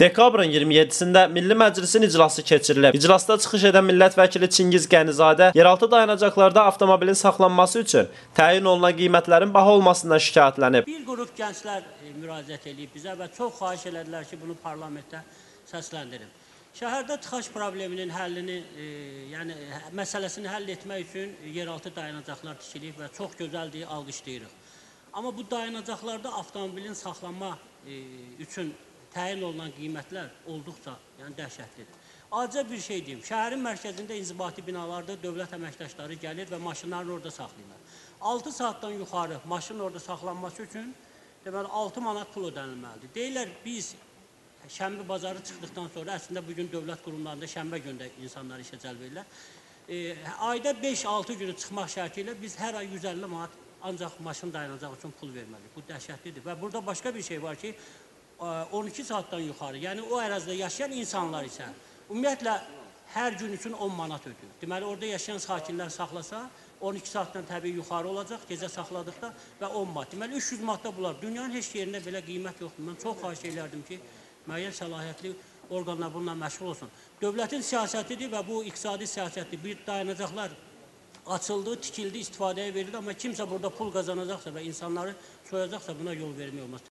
Dekabrın 27-sində Milli Məclisin iclası keçirilib. İclasda çıxış edən millət vəkili Çingiz Qənizadə yeraltı dayanacaqlarda avtomobilin saxlanması üçün təyin olunan qiymətlərin baha olmasından şikayətlənib. Bir qrup gənclər müraciət edib bizə və çox xahiş elədilər ki, bunu parlamentdə səsləndirim. Şəhərdə tıxac probleminin həllini, yəni məsələsini həll etmək üçün yeraltı dayanacaqlar tikilib və çox gözəldir, alqışlayırıq. Amma bu dayanacaqlarda avtomobilin saxlanma üçün təyin olunan qiymətlər olduqca dəhşətlidir. Acı bir şey deyim, şəhərin mərkəzində inzibati binalarda dövlət əməkdaşları gəlir və maşınlarını orada saxlayırlar. 6 saatdan yuxarı maşının orada saxlanması üçün deməli 6 manat pul ödənilməlidir. Deyirlər biz şənbə bazarı çıxdıqdan sonra, əslində bugün dövlət qurumlarında şənbə gündə insanları işə cəlb edirlər. Ayda 5-6 günü çıxmaq şərti ilə biz hər ay 150 manat ancaq maşın dayanacaq üçün pul verməliyik. Bu dəhşətlidir və burada başqa bir şey var ki, 12 saatdan yuxarı, yəni o ərazidə yaşayan insanlar isə ümumiyyətlə hər gün üçün 10 manat ödür. Deməli, orada yaşayan sakinlər saxlasa, 12 saatdan təbii yuxarı olacaq, gecə saxladıqda və 10 manat. Deməli, 300 manatda bunlar. Dünyanın heç yerində belə qiymət yoxdur. Mən çox xahiş elərdim ki, müəyyən səlahiyyətli orqanlar bununla məşğul olsun. Dövlətin siyasətidir və bu iqtisadi siyasətdir. Bir dayanacaqlar açıldı, tikildi, istifadəyə verildi, amma kimsə burada pul qazanacaqsa və insanları soyacaqsa buna yol vermək olmaz.